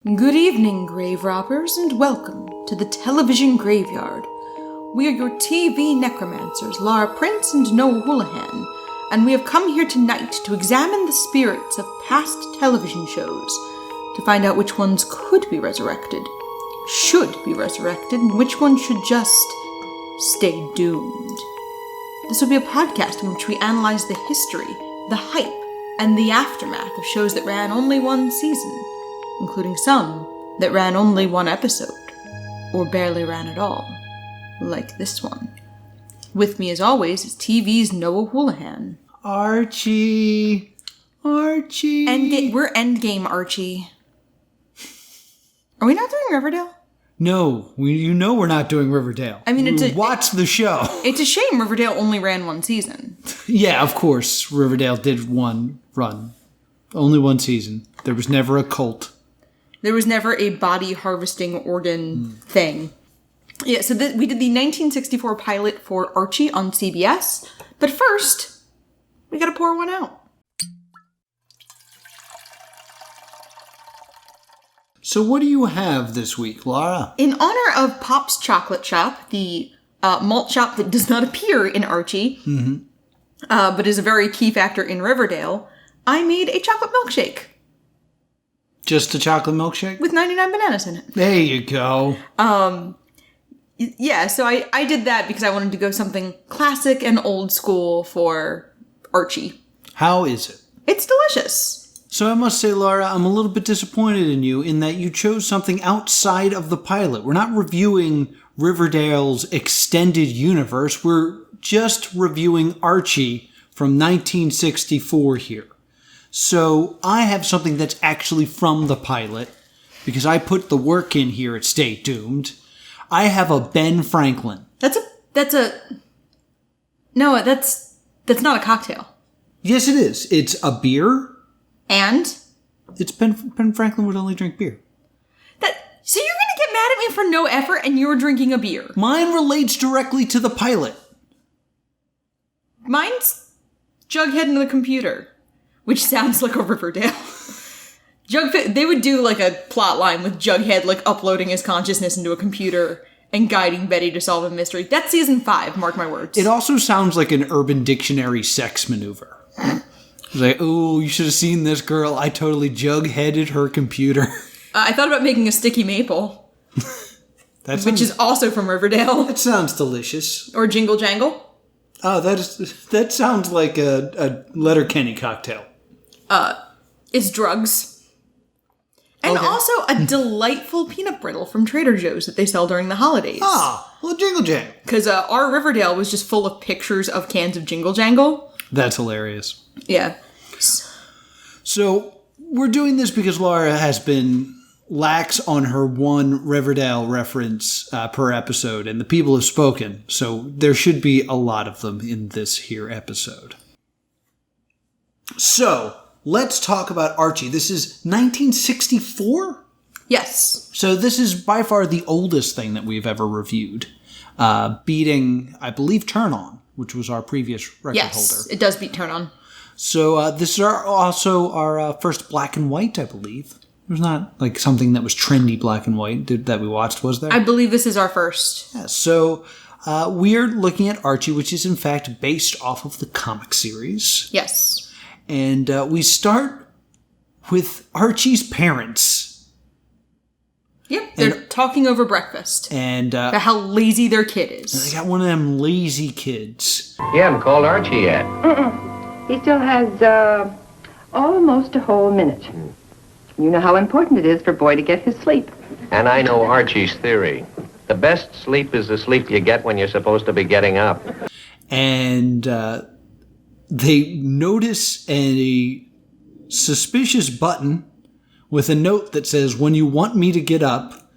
Good evening, grave robbers, and welcome to the television graveyard. We are your TV necromancers, Laura Prince and Noah Houlihan, and we have come here tonight to examine the spirits of past television shows, to find out which ones could be resurrected, should be resurrected, and which ones should just stay doomed. This will be a podcast in which we analyze the history, the hype, and the aftermath of shows that ran only one season, including some that ran only one episode, or barely ran at all, like this one. With me, as always, is TV's Noah Houlihan. Archie! We're Endgame Archie. Are we not doing Riverdale? No, we're not doing Riverdale. I mean, watch the show. It's a shame Riverdale only ran one season. Yeah, of course, Riverdale did one run. Only one season. There was never a cult. There was never a body harvesting organ thing. Yeah, so we did the 1964 pilot for Archie on CBS. But first, we gotta pour one out. So what do you have this week, Laura? In honor of Pop's Chocolate Shop, the malt shop that does not appear in Archie, but is a very key factor in Riverdale, I made a chocolate milkshake. Just a chocolate milkshake? With 99 bananas in it. There you go. Yeah, so I did that because I wanted to go something classic and old school for Archie. How is it? It's delicious. So I must say, Laura, I'm a little bit disappointed in you in that you chose something outside of the pilot. We're not reviewing Riverdale's extended universe. We're just reviewing Archie from 1964 here. So I have something that's actually from the pilot, because I put the work in here at Stay Doomed. I have a Ben Franklin. That's not a cocktail. Yes, it is. It's a beer. And? It's Ben Franklin would only drink beer. So you're gonna get mad at me for no effort and you're drinking a beer? Mine relates directly to the pilot. Mine's Jughead in the computer. Which sounds like a Riverdale. They would do like a plot line with Jughead like uploading his consciousness into a computer and guiding Betty to solve a mystery. That's season 5, mark my words. It also sounds like an Urban Dictionary sex maneuver. It's like, oh, you should have seen this girl. I totally Jugheaded her computer. I thought about making a sticky maple. Which is also from Riverdale. That sounds delicious. Or Jingle Jangle. Oh, that sounds like a Letterkenny cocktail. It's drugs. And also a delightful peanut brittle from Trader Joe's that they sell during the holidays. Ah, well, Jingle Jangle. Because our Riverdale was just full of pictures of cans of Jingle Jangle. That's hilarious. Yeah. So, we're doing this because Laura has been lax on her one Riverdale reference per episode, and the people have spoken, so there should be a lot of them in this here episode. So, let's talk about Archie. This is 1964? Yes. So this is by far the oldest thing that we've ever reviewed, beating, I believe, Turn On, which was our previous record holder. Yes, it does beat Turn On. So this is also our first black and white, I believe. It was not like something that was trendy black and white that we watched, was there? I believe this is our first. Yeah, so we're looking at Archie, which is in fact based off of the comic series. Yes. And we start with Archie's parents. Yep, they're talking over breakfast. And about how lazy their kid is. They got one of them lazy kids. You haven't called Archie yet. He still has almost a whole minute. You know how important it is for a boy to get his sleep. And I know Archie's theory. The best sleep is the sleep you get when you're supposed to be getting up. And they notice a suspicious button with a note that says, when you want me to get up,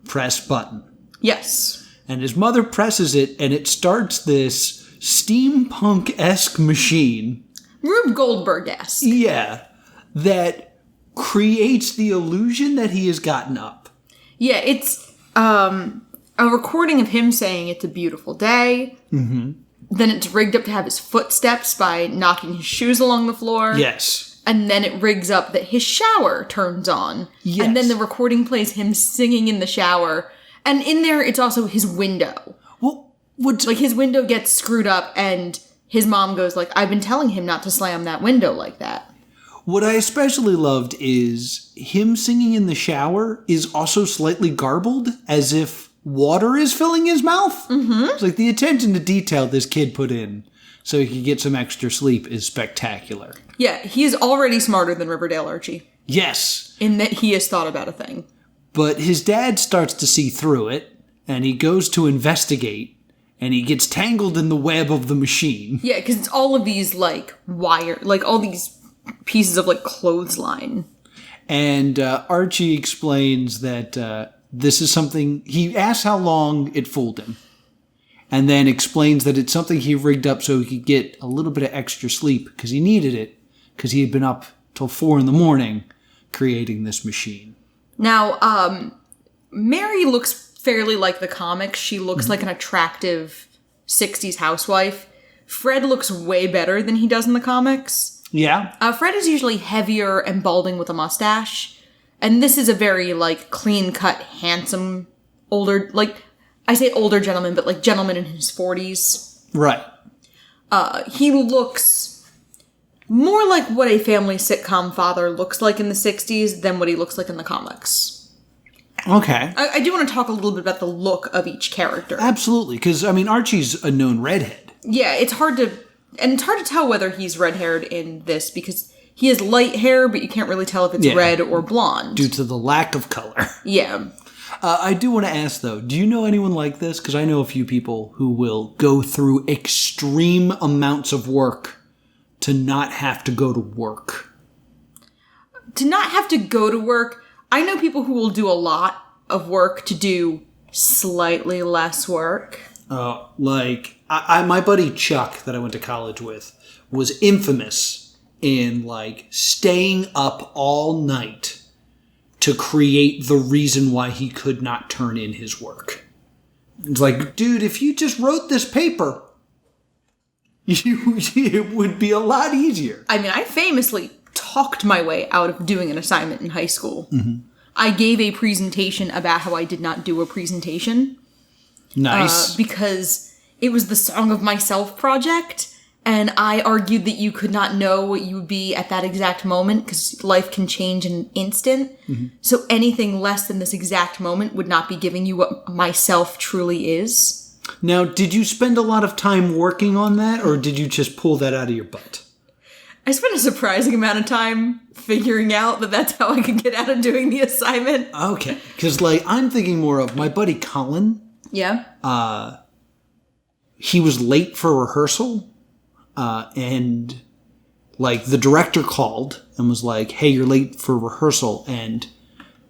press button. Yes. And his mother presses it, and it starts this steampunk-esque machine. Rube Goldberg-esque. Yeah. That creates the illusion that he has gotten up. Yeah, it's a recording of him saying it's a beautiful day. Mm-hmm. Then it's rigged up to have his footsteps by knocking his shoes along the floor. Yes. And then it rigs up that his shower turns on. Yes. And then the recording plays him singing in the shower. And in there, it's also his window. Well, what's... Like, his window gets screwed up, and his mom goes like, I've been telling him not to slam that window like that. What I especially loved is him singing in the shower is also slightly garbled, as if water is filling his mouth. Mm-hmm. It's like the attention to detail this kid put in so he could get some extra sleep is spectacular. Yeah, he is already smarter than Riverdale Archie. Yes. In that he has thought about a thing. But his dad starts to see through it, and he goes to investigate, and he gets tangled in the web of the machine. Yeah, because it's all of these, like, wire, like, all these pieces of, like, clothesline. And Archie explains that this is something... He asks how long it fooled him. And then explains that it's something he rigged up so he could get a little bit of extra sleep because he needed it because he had been up till 4 a.m. creating this machine. Now, Mary looks fairly like the comics. She looks like an attractive 60s housewife. Fred looks way better than he does in the comics. Yeah. Fred is usually heavier and balding with a mustache. And this is a very, like, clean-cut, handsome, older, like... I say older gentleman, but like gentleman in his 40s. Right. He looks more like what a family sitcom father looks like in the 60s than what he looks like in the comics. Okay. I do want to talk a little bit about the look of each character. Absolutely, because, I mean, Archie's a known redhead. Yeah, it's hard to tell whether he's red-haired in this, because he has light hair, but you can't really tell if it's red or blonde. Due to the lack of color. Yeah. I do want to ask, though, do you know anyone like this? Because I know a few people who will go through extreme amounts of work to not have to go to work. To not have to go to work, I know people who will do a lot of work to do slightly less work. Like, my buddy Chuck that I went to college with was infamous in, like, staying up all night to create the reason why he could not turn in his work. It's like, dude, if you just wrote this paper, it would be a lot easier. I mean, I famously talked my way out of doing an assignment in high school. Mm-hmm. I gave a presentation about how I did not do a presentation. Nice. Because it was the Song of Myself project, and I argued that you could not know what you would be at that exact moment, because life can change in an instant. Mm-hmm. So anything less than this exact moment would not be giving you what myself truly is. Now, did you spend a lot of time working on that, or did you just pull that out of your butt? I spent a surprising amount of time figuring out that that's how I could get out of doing the assignment. Okay, because, like, I'm thinking more of my buddy Colin. Yeah. He was late for rehearsal. And, like, the director called and was like, hey, you're late for rehearsal. And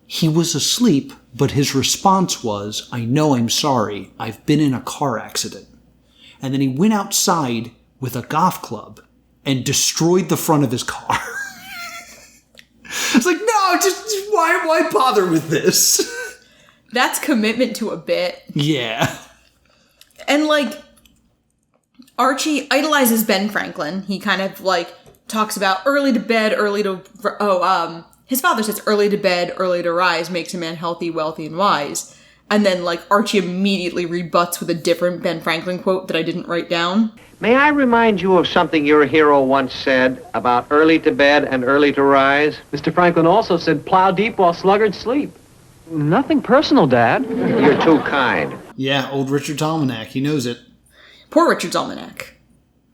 he was asleep, but his response was, I know, I'm sorry. I've been in a car accident. And then he went outside with a golf club and destroyed the front of his car. It's like, no, just why bother with this? That's commitment to a bit. Yeah. And, like, Archie idolizes Ben Franklin. He kind of, like, talks about early to bed, his father says early to bed, early to rise makes a man healthy, wealthy, and wise. And then, like, Archie immediately rebuts with a different Ben Franklin quote that I didn't write down. May I remind you of something your hero once said about early to bed and early to rise? Mr. Franklin also said plow deep while sluggards sleep. Nothing personal, Dad. You're too kind. Yeah, old Richard's Almanac. He knows it. Poor Richard's Almanac.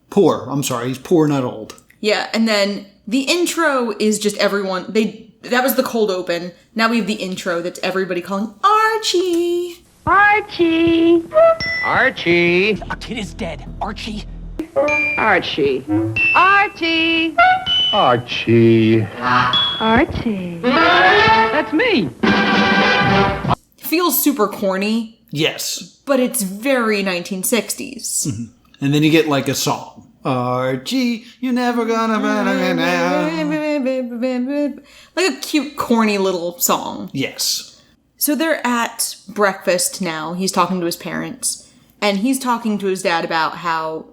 Poor. I'm sorry. He's poor, not old. Yeah, and then the intro is just everyone. That was the cold open. Now we have the intro that's everybody calling Archie. Archie! Archie! A kid is dead. Archie. Archie. Archie! Archie. Archie. That's me. Feels super corny, Yes. but it's very 1960s. Mm-hmm. And then you get, like, a song. Archie, you're never gonna better now. Like a cute, corny little song. Yes. So they're at breakfast now. He's talking to his parents. And he's talking to his dad about how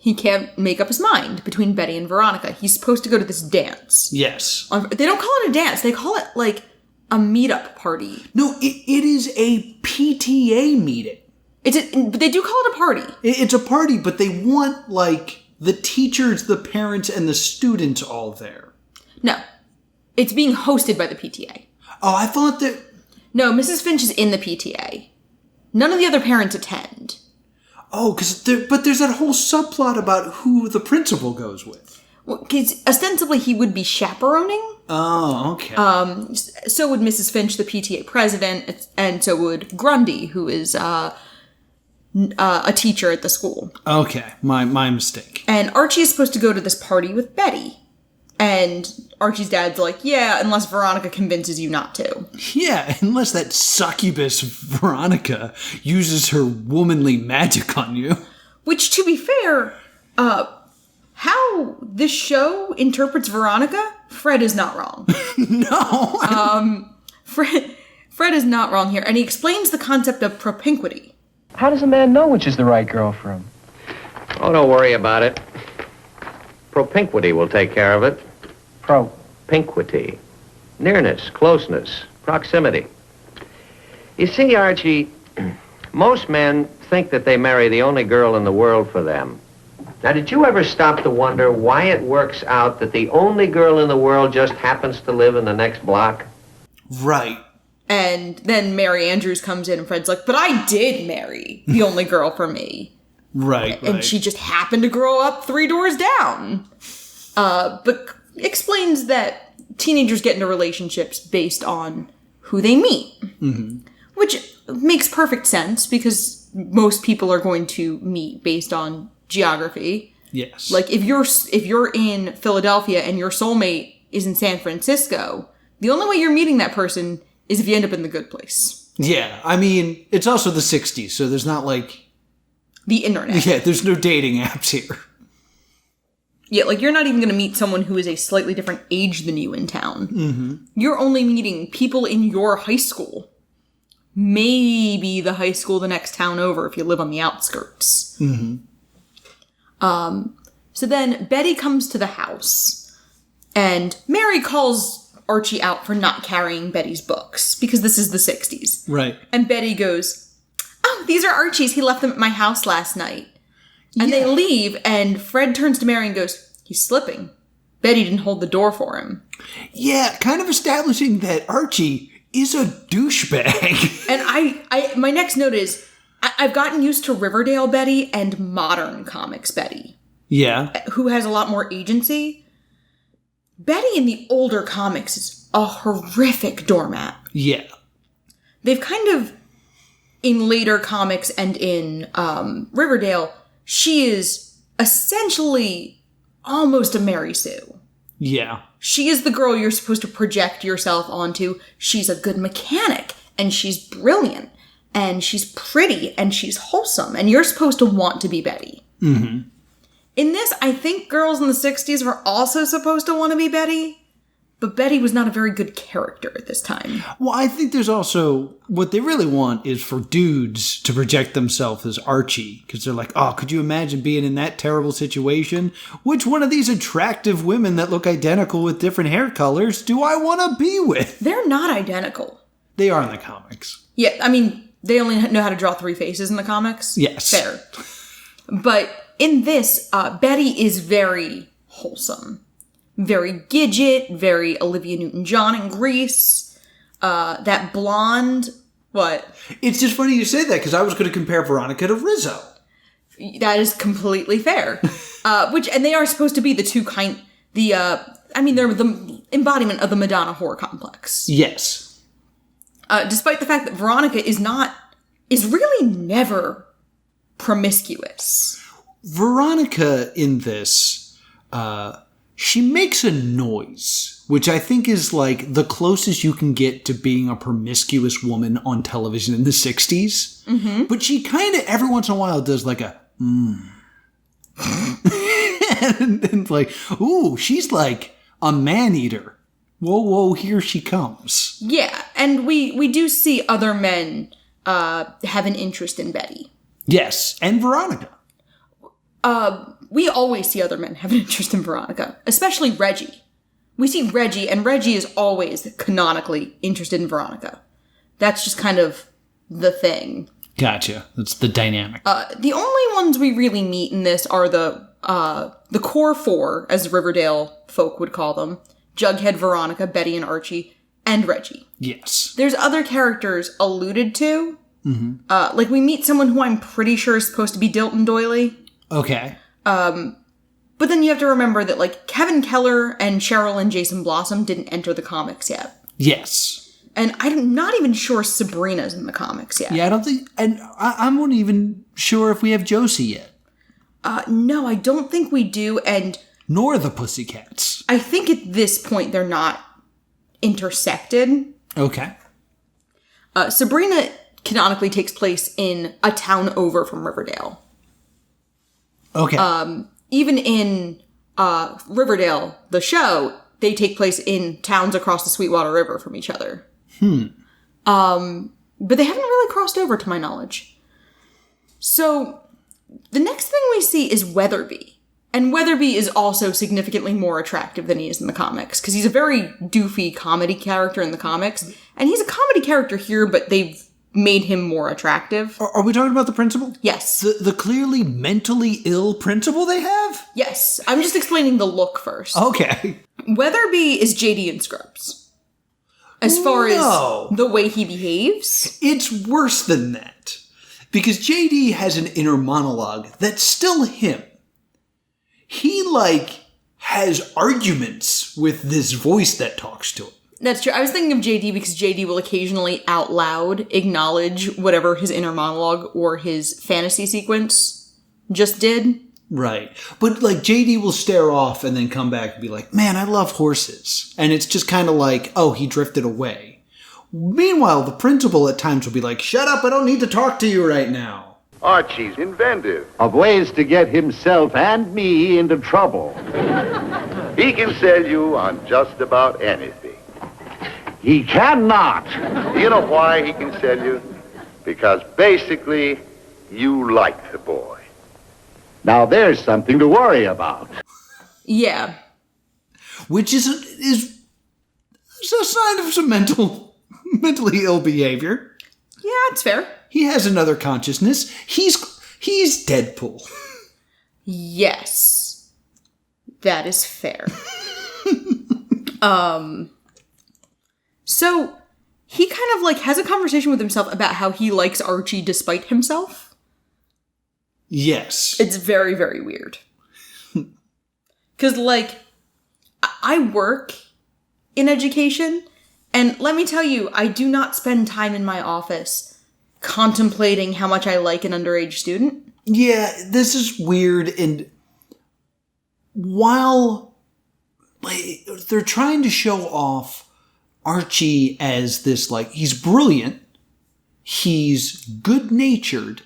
he can't make up his mind between Betty and Veronica. He's supposed to go to this dance. Yes. They don't call it a dance. They call it, like, a meetup party. No, it is a PTA meeting. But they do call it a party. It's a party, but they want, like, the teachers, the parents, and the students all there. No. It's being hosted by the PTA. Oh, I thought that... No, Mrs. Finch is in the PTA. None of the other parents attend. Oh, but there's that whole subplot about who the principal goes with. Well, 'cause ostensibly he would be chaperoning. Oh, okay. So would Mrs. Finch, the PTA president, and so would Grundy, who is a teacher at the school. Okay, my mistake. And Archie is supposed to go to this party with Betty. And Archie's dad's like, yeah, unless Veronica convinces you not to. Yeah, unless that succubus Veronica uses her womanly magic on you. Which, to be fair, how this show interprets Veronica, Fred is not wrong. No. Fred is not wrong here, and he explains the concept of propinquity. How does a man know which is the right girl for him? Oh, don't worry about it. Propinquity will take care of it. Propinquity. Nearness, closeness, proximity. You see, Archie, most men think that they marry the only girl in the world for them. Now, did you ever stop to wonder why it works out that the only girl in the world just happens to live in the next block? Right. And then Mary Andrews comes in and Fred's like, but I did marry the only girl for me. Right. And she just happened to grow up 3 doors down. But explains that teenagers get into relationships based on who they meet. Mm-hmm. Which makes perfect sense because most people are going to meet based on geography. Yes. Like if you're in Philadelphia and your soulmate is in San Francisco, the only way you're meeting that person is if you end up in the good place. Yeah, I mean, it's also the 60s, so there's not like... The internet. Yeah, there's no dating apps here. Yeah, like you're not even going to meet someone who is a slightly different age than you in town. Mm-hmm. You're only meeting people in your high school. Maybe the high school the next town over if you live on the outskirts. Mm-hmm. So then Betty comes to the house, and Mary calls Archie out for not carrying Betty's books, because this is the 60s. Right. And Betty goes, oh, these are Archie's. He left them at my house last night. And they leave, and Fred turns to Mary and goes, he's slipping. Betty didn't hold the door for him. Yeah, kind of establishing that Archie is a douchebag. And my next note is, I've gotten used to Riverdale Betty and modern comics Betty. Yeah. Who has a lot more agency. Betty in the older comics is a horrific doormat. Yeah. They've kind of, in later comics and in Riverdale, she is essentially almost a Mary Sue. Yeah. She is the girl you're supposed to project yourself onto. She's a good mechanic, and she's brilliant, and she's pretty, and she's wholesome, and you're supposed to want to be Betty. Mm-hmm. In this, I think girls in the 60s were also supposed to want to be Betty, but Betty was not a very good character at this time. Well, I think there's also, what they really want is for dudes to project themselves as Archie, because they're like, oh, could you imagine being in that terrible situation? Which one of these attractive women that look identical with different hair colors do I want to be with? They're not identical. They are in the comics. Yeah, I mean, they only know how to draw 3 faces in the comics. Yes. Fair. But in this, Betty is very wholesome. Very Gidget, very Olivia Newton-John in Grease. That blonde, what? It's just funny you say that, because I was going to compare Veronica to Rizzo. That is completely fair. And they are supposed to be the two they're the embodiment of the Madonna horror complex. Yes. Despite the fact that Veronica is really never promiscuous. Veronica in this, she makes a noise, which I think is like the closest you can get to being a promiscuous woman on television in the 60s. Mm-hmm. But she kind of every once in a while does like a and like, ooh, she's like a man-eater. Whoa, whoa, here she comes. Yeah, and we do see other men have an interest in Betty. Yes, and Veronica. we always see other men have an interest in Veronica, especially Reggie. We see Reggie, and Reggie is always canonically interested in Veronica. That's just kind of the thing. Gotcha. That's the dynamic. The only ones we really meet in this are the core four, as Riverdale folk would call them. Jughead, Veronica, Betty, and Archie, and Reggie. Yes. There's other characters alluded to. Mm-hmm. Like, we meet someone who I'm pretty sure is supposed to be Dilton Doily. Okay. But then you have to remember that, like, Kevin Keller and Cheryl and Jason Blossom didn't enter the comics yet. Yes. And I'm not even sure Sabrina's in the comics yet. Yeah, I don't think... And I'm not even sure if we have Josie yet. No, I don't think we do, and... Nor the Pussycats. I think at this point they're not intersected. Okay. Sabrina canonically takes place in a town over from Riverdale. Okay. Even in Riverdale, the show, they take place in towns across the Sweetwater River from each other. But they haven't really crossed over, to my knowledge. So, the next thing we see is Weatherby. And Weatherby is also significantly more attractive than he is in the comics, because he's a very doofy comedy character in the comics. And he's a comedy character here, but they've made him more attractive. Are we talking about the principal? Yes. The clearly mentally ill principal they have? Yes. I'm just explaining the look first. Okay. Weatherby is JD in Scrubs. As far as the way he behaves. It's worse than that. Because JD has an inner monologue that's still him. He, has arguments with this voice that talks to him. That's true. I was thinking of JD because JD will occasionally out loud acknowledge whatever his inner monologue or his fantasy sequence just did. Right. But, JD will stare off and then come back and be like, man, I love horses. And it's just kind of like, oh, he drifted away. Meanwhile, the principal at times will be like, shut up, I don't need to talk to you right now. Archie's inventive. Of ways to get himself and me into trouble. He can sell you on just about anything. He cannot. You know why he can sell you? Because basically, you like the boy. Now there's something to worry about. Yeah. Which is a sign of some mentally ill behavior. Yeah, it's fair. He has another consciousness. He's Deadpool. Yes. That is fair. So he kind of has a conversation with himself about how he likes Archie despite himself. Yes. It's very, very weird. Because, I work in education, and let me tell you, I do not spend time in my office contemplating how much I like an underage student. Yeah, this is weird, and while they're trying to show off Archie as this, he's brilliant, he's good-natured,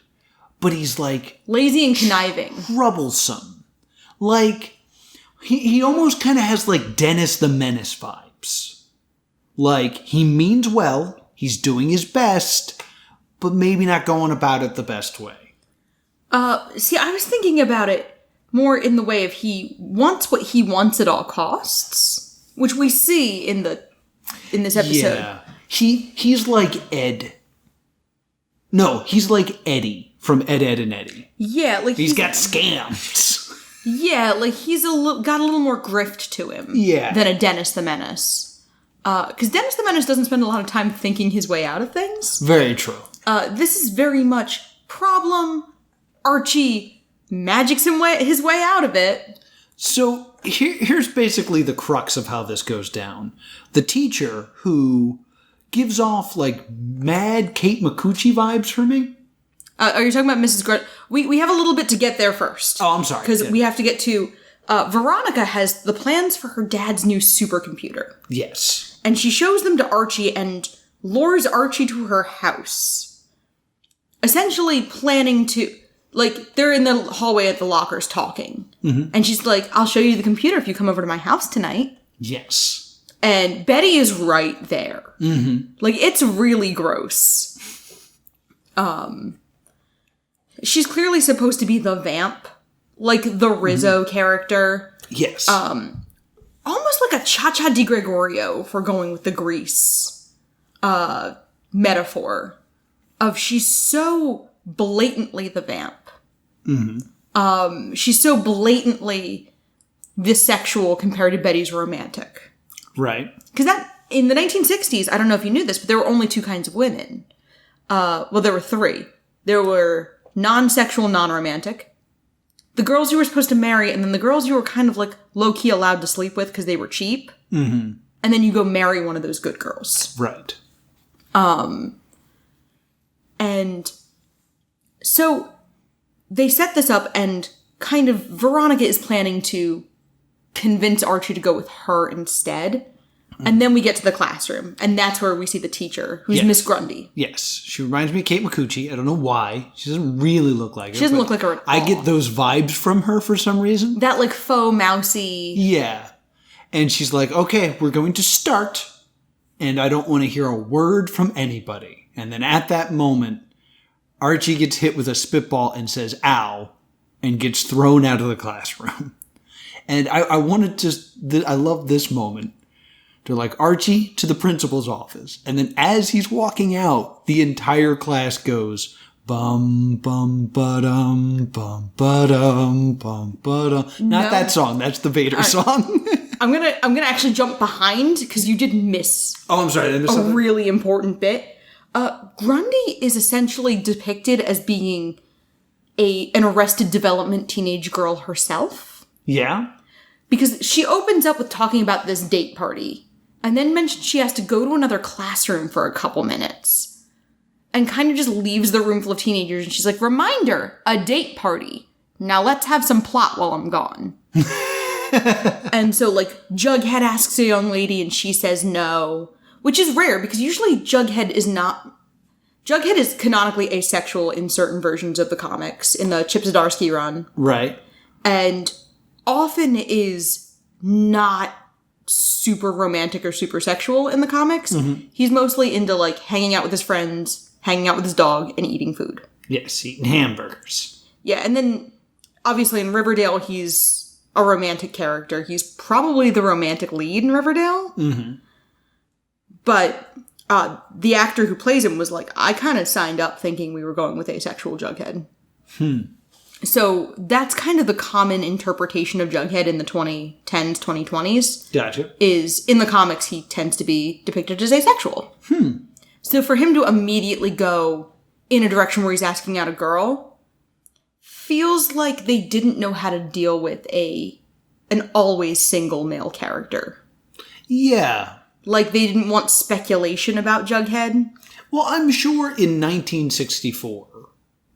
but he's, lazy and conniving. Troublesome. He almost kind of has, Dennis the Menace vibes. He means well, he's doing his best, but maybe not going about it the best way. See, I was thinking about it more in the way of he wants what he wants at all costs, which we see in this episode. Yeah. He's like Ed. No, he's like Eddie from Ed, Edd and Eddy. Yeah, he's got scams. Yeah, he's got a little more grift to him. Yeah. Than a Dennis the Menace. Because Dennis the Menace doesn't spend a lot of time thinking his way out of things. Very true. This is very much problem. Archie magics his way out of it. So here's basically the crux of how this goes down. The teacher who gives off mad Kate Micucci vibes for me. Are you talking about Mrs. Grunt? We have a little bit to get there first. Oh, I'm sorry. Because we have to get to... Veronica has the plans for her dad's new supercomputer. Yes. And she shows them to Archie and lures Archie to her house. Essentially planning to... they're in the hallway at the lockers talking. Mm-hmm. And she's like, I'll show you the computer if you come over to my house tonight. Yes. And Betty is right there. Mm-hmm. It's really gross. She's clearly supposed to be the vamp like the Rizzo character. Yes. Almost like a Cha-Cha Di Gregorio, for going with the Grease metaphor of she's so blatantly the vamp. She's so blatantly bisexual compared to Betty's romantic. Right. Because that, in the 1960s, I don't know if you knew this, but there were only two kinds of women. Well, there were three. There were non-sexual, non-romantic, the girls you were supposed to marry, and then the girls you were kind of like low-key allowed to sleep with because they were cheap. And then you go marry one of those good girls. Right. And so they set this up, and kind of Veronica is planning to convince Archie to go with her instead. And then we get to the classroom, and that's where we see the teacher, who's Miss Grundy. Yes. She reminds me of Kate Micucci. I don't know why. She doesn't really look like her. She doesn't look like her at all. I get those vibes from her for some reason. That, like, faux mousy... Yeah. And she's like, okay, we're going to start, and I don't want to hear a word from anybody. And then at that moment, Archie gets hit with a spitball and says, ow, and gets thrown out of the classroom. And I wanted to... I love this moment. They're like, Archie, to the principal's office. And then as he's walking out, the entire class goes, bum, bum, ba-dum, bum, ba-dum. Not that song. That's the Vader song. I'm gonna actually jump behind, because you did miss Oh, I'm sorry. I missed a something. really important bit. Grundy is essentially depicted as being an Arrested Development teenage girl herself. Yeah? Because she opens up with talking about this date party, and then mentions she has to go to another classroom for a couple minutes. And kind of just leaves the room full of teenagers, and she's like, reminder, a date party. Now let's have some plot while I'm gone. And so, like, Jughead asks a young lady, and she says no. Which is rare, because usually Jughead is canonically asexual in certain versions of the comics, in the Chip Zdarsky run. Right. And often is not super romantic or super sexual in the comics. He's mostly into, like, hanging out with his friends, hanging out with his dog, and eating food. Yes, eating hamburgers. Yeah, and then, obviously, in Riverdale, he's a romantic character. He's probably the romantic lead in Riverdale. But the actor who plays him was like, I kind of signed up thinking we were going with asexual Jughead. So that's kind of the common interpretation of Jughead in the 2010s, 2020s. Gotcha. Is, in the comics, he tends to be depicted as asexual. So for him to immediately go in a direction where he's asking out a girl feels like they didn't know how to deal with an always single male character. Yeah. Like, they didn't want speculation about Jughead. Well, I'm sure in 1964,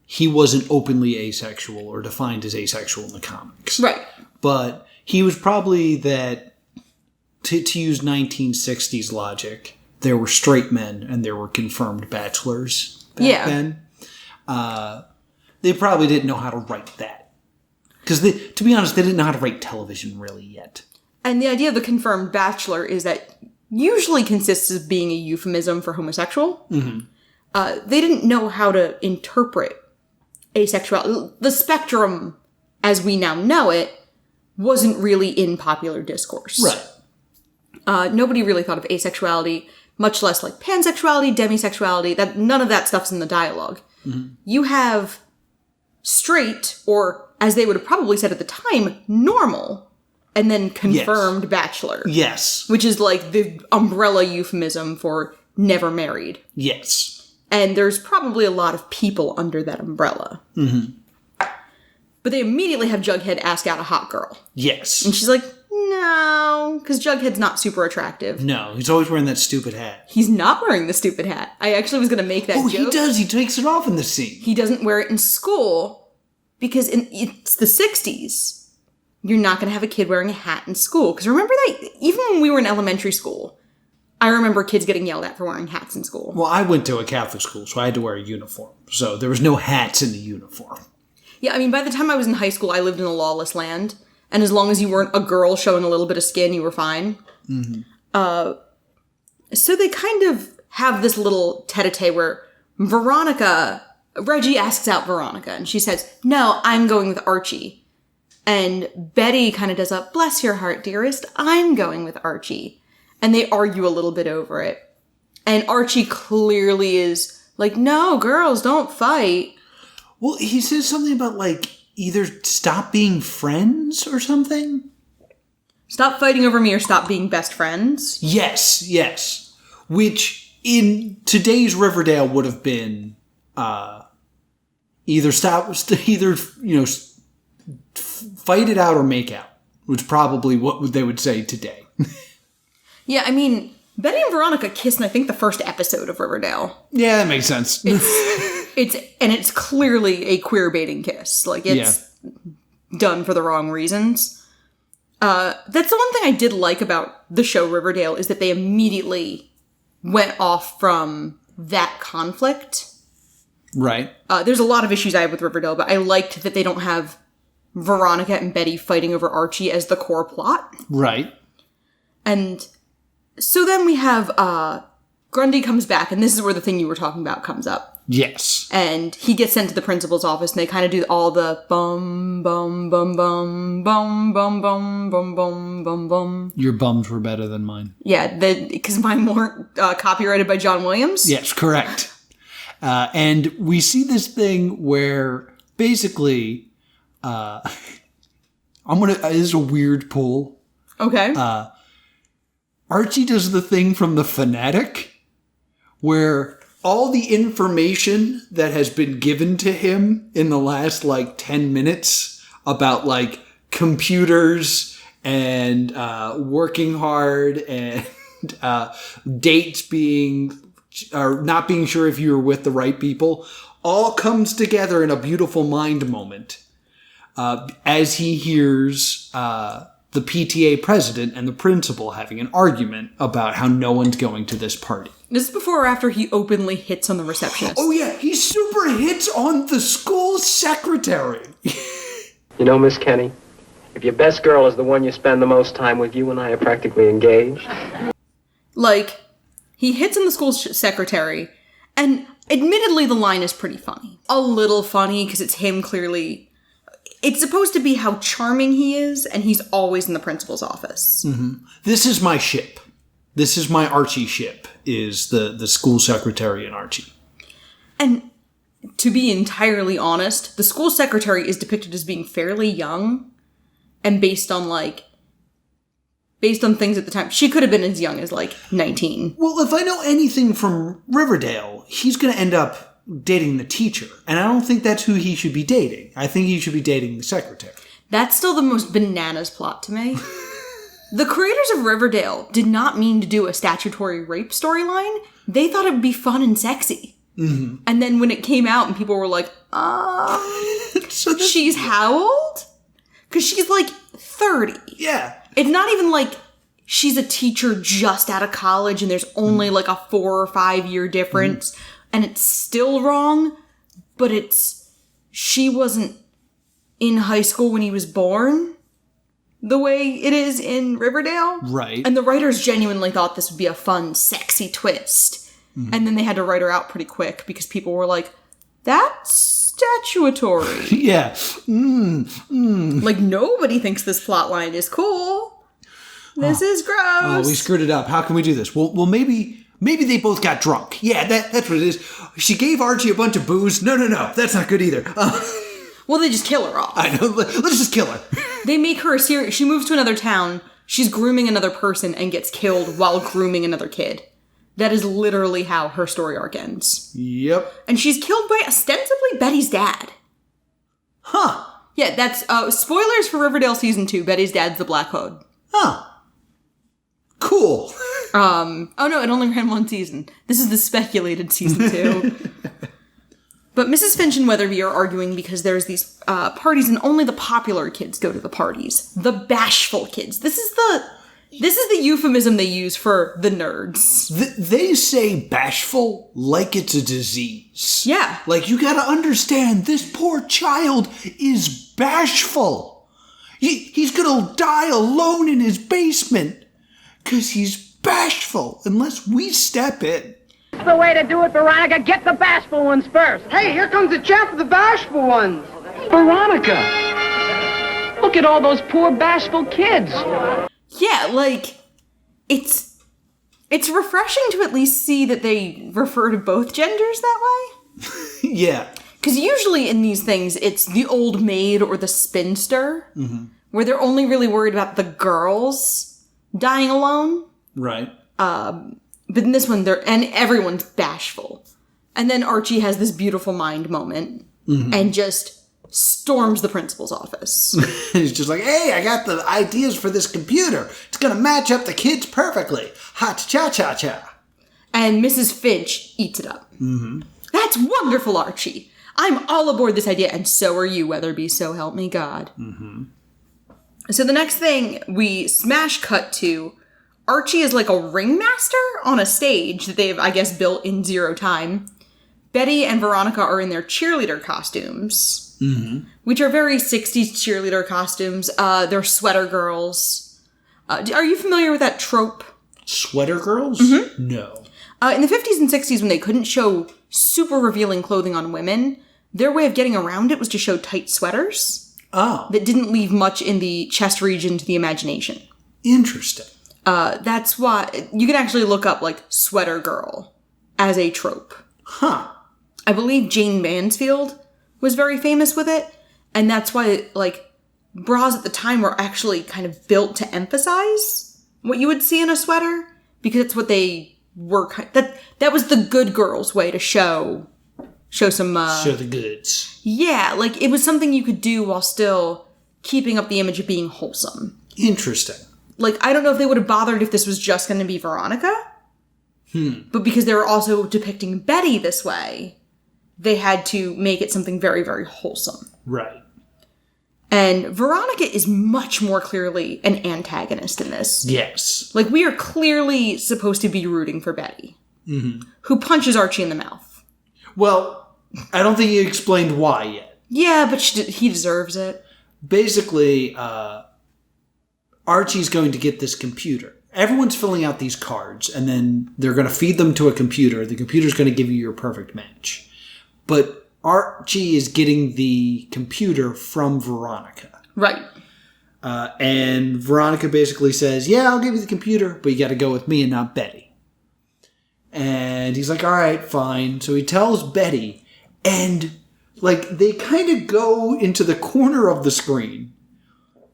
he wasn't openly asexual or defined as asexual in the comics. Right. But he was probably that, to use 1960s logic, there were straight men and there were confirmed bachelors back then. They probably didn't know how to write that. Because, to be honest, they didn't know how to write television really yet. And the idea of the confirmed bachelor is that usually consists of being a euphemism for homosexual. They didn't know how to interpret asexuality. The spectrum, as we now know it, wasn't really in popular discourse. Right. Nobody really thought of asexuality, much less like pansexuality, demisexuality. None of that stuff's in the dialogue. You have straight, or as they would have probably said at the time, normal, and then confirmed bachelor. Yes. Which is like the umbrella euphemism for never married. Yes. And there's probably a lot of people under that umbrella. But they immediately have Jughead ask out a hot girl. Yes. And she's like, no, because Jughead's not super attractive. No, he's always wearing that stupid hat. He's not wearing the stupid hat. I actually was going to make that joke. He does. He takes it off in the scene. He doesn't wear it in school because it's the 60s. You're not going to have a kid wearing a hat in school. Because remember that even when we were in elementary school, I remember kids getting yelled at for wearing hats in school. Well, I went to a Catholic school, so I had to wear a uniform. So there was no hats in the uniform. Yeah, I mean, by the time I was in high school, I lived in a lawless land. And as long as you weren't a girl showing a little bit of skin, you were fine. So they kind of have this little tete-a-tete where Reggie asks out Veronica, and she says, no, I'm going with Archie. And Betty kind of does a, bless your heart, dearest, I'm going with Archie. And they argue a little bit over it. And Archie clearly is like, no, girls, don't fight. Well, he says something about, like, either stop being friends or something? Stop fighting over me or stop being best friends? Yes. Which, in today's Riverdale, would have been either fight it out or make out, which is probably what they would say today. Yeah, I mean, Betty and Veronica kiss in, I think, the first episode of Riverdale. Yeah, that makes sense. It's clearly a queer baiting kiss. Like, it's done for the wrong reasons. That's the one thing I did like about the show Riverdale is that they immediately went off from that conflict. Right. There's a lot of issues I have with Riverdale, but I liked that they don't have Veronica and Betty fighting over Archie as the core plot. Right. And so then we have Grundy comes back, and this is where the thing you were talking about comes up. Yes. And he gets sent to the principal's office, and they kind of do all the bum, bum, bum, bum, bum, bum, bum, bum, bum, bum, bum. Your bums were better than mine. Yeah, because mine weren't copyrighted by John Williams. Yes, correct. And we see this thing where basically, this is a weird pull. Okay. Archie does the thing from The Fanatic where all the information that has been given to him in the last, 10 minutes about, computers and working hard and dates being, or not being sure if you were with the right people, all comes together in a beautiful mind moment as he hears the PTA president and the principal having an argument about how no one's going to this party. This is before or after he openly hits on the receptionist. Oh yeah, he super hits on the school secretary. You know, Miss Kenny, if your best girl is the one you spend the most time with, you and I are practically engaged. He hits on the school secretary, and admittedly the line is pretty funny. A little funny, because it's him clearly... It's supposed to be how charming he is, and he's always in the principal's office. Mm-hmm. This is my ship. This is my Archie ship, is the school secretary and Archie. And to be entirely honest, the school secretary is depicted as being fairly young, and based on things at the time, she could have been as young as 19. Well, if I know anything from Riverdale, he's going to end up dating the teacher. And I don't think that's who he should be dating. I think he should be dating the secretary. That's still the most bananas plot to me. The creators of Riverdale did not mean to do a statutory rape storyline. They thought it would be fun and sexy. Mm-hmm. And then when it came out and people were like, she's how old? Because she's 30. Yeah. It's not even she's a teacher just out of college and there's only a 4 or 5 year difference. Mm-hmm. And it's still wrong, but she wasn't in high school when he was born the way it is in Riverdale. Right. And the writers genuinely thought this would be a fun, sexy twist. Mm-hmm. And then they had to write her out pretty quick because people were like, that's statutory. Yeah. Nobody thinks this plot line is cool. This is gross. Oh, we screwed it up. How can we do this? Well, maybe they both got drunk. Yeah, that's what it is. She gave Archie a bunch of booze. No, that's not good either. Well, they just kill her off. I know. Let's just kill her. They make her she moves to another town. She's grooming another person and gets killed while grooming another kid. That is literally how her story arc ends. Yep. And she's killed by ostensibly Betty's dad. Huh. Yeah, that's spoilers for Riverdale season 2. Betty's dad's the Black Hood. Huh. Cool. Oh no, it only ran 1 season. This is the speculated season 2. But Mrs. Finch and Weatherby are arguing because there's these parties and only the popular kids go to the parties. The bashful kids. This is the euphemism they use for the nerds. They say bashful like it's a disease. Yeah. You gotta understand, this poor child is bashful. He's gonna die alone in his basement. Because he's bashful, unless we step in. That's the way to do it, Veronica. Get the bashful ones first. Hey, here comes the champ of the bashful ones. Veronica! Look at all those poor bashful kids. Yeah, like, it's refreshing to at least see that they refer to both genders that way. Yeah. Because usually in these things, it's the old maid or the spinster, where they're only really worried about the girls dying alone. Right. But in this one, everyone's bashful. And then Archie has this beautiful mind moment and just storms the principal's office. He's just like, hey, I got the ideas for this computer. It's going to match up the kids perfectly. Hot cha-cha-cha. And Mrs. Finch eats it up. Mm-hmm. That's wonderful, Archie. I'm all aboard this idea, and so are you, Weatherby, so help me God. Mm-hmm. So the next thing we smash cut to, Archie is like a ringmaster on a stage that they've, I guess, built in 0 time. Betty and Veronica are in their cheerleader costumes, which are very 60s cheerleader costumes. They're sweater girls. Are you familiar with that trope? Sweater girls? Mm-hmm. No. In the 50s and 60s, when they couldn't show super revealing clothing on women, their way of getting around it was to show tight sweaters. Oh. That didn't leave much in the chest region to the imagination. Interesting. That's why you can actually look up, like, sweater girl as a trope. Huh. I believe Jane Mansfield was very famous with it, and that's why, like, bras at the time were actually kind of built to emphasize what you would see in a sweater, because it's what they were, that was the good girl's way to show some, show the goods. Yeah, like, it was something you could do while still keeping up the image of being wholesome. Interesting. Like, I don't know if they would have bothered if this was just going to be Veronica, but because they were also depicting Betty this way, they had to make it something very, very wholesome. Right. And Veronica is much more clearly an antagonist in this. Yes. Like, we are clearly supposed to be rooting for Betty, who punches Archie in the mouth. Well, I don't think you explained why yet. Yeah, but he deserves it. Basically, Archie's going to get this computer. Everyone's filling out these cards, and then they're going to feed them to a computer. The computer's going to give you your perfect match. But Archie is getting the computer from Veronica. Right. And Veronica basically says, yeah, I'll give you the computer, but you got to go with me and not Betty. And he's like, all right, fine. So he tells Betty, and like they kind of go into the corner of the screen.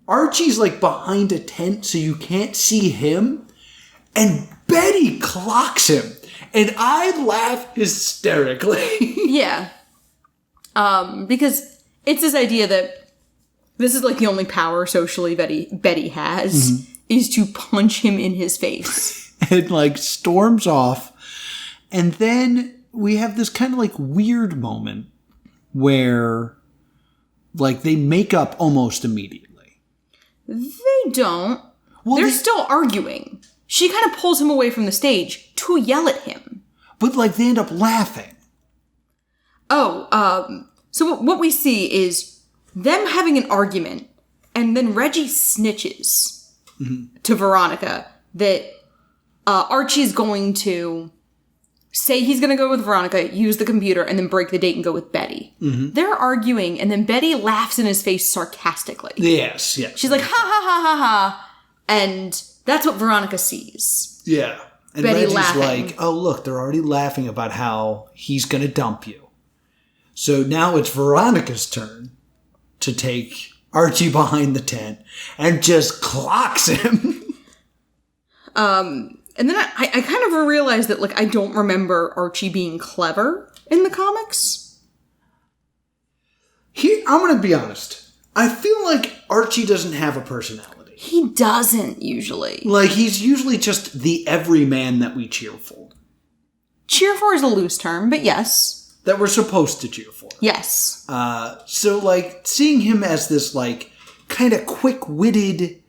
Archie's like behind a tent, so you can't see him. And Betty clocks him. And I laugh hysterically. Yeah. Because it's this idea that this is like the only power socially Betty has is to punch him in his face. And like storms off. And then we have this kind of like weird moment where like they make up almost immediately. They don't. Well, They're still arguing. She kind of pulls him away from the stage to yell at him. But like they end up laughing. So what we see is them having an argument, and then Reggie snitches to Veronica that Archie's going to say he's going to go with Veronica, use the computer, and then break the date and go with Betty. They're arguing, and then Betty laughs in his face sarcastically. Yes. She's like, ha ha ha ha ha. And that's what Veronica sees. Yeah. And Betty Reggie's laughing. like, oh, look, they're already laughing about how he's going to dump you. So now it's Veronica's turn to take Archie behind the tent and just clocks him. And then I kind of realized that, like, I don't remember Archie being clever in the comics. I'm going to be honest. I feel like Archie doesn't have a personality. He doesn't, usually. Like, he's usually just the everyman that we cheer for. Cheer for is a loose term, but yes. That we're supposed to cheer for. Yes. So, like, seeing him as this, like, kind of quick-witted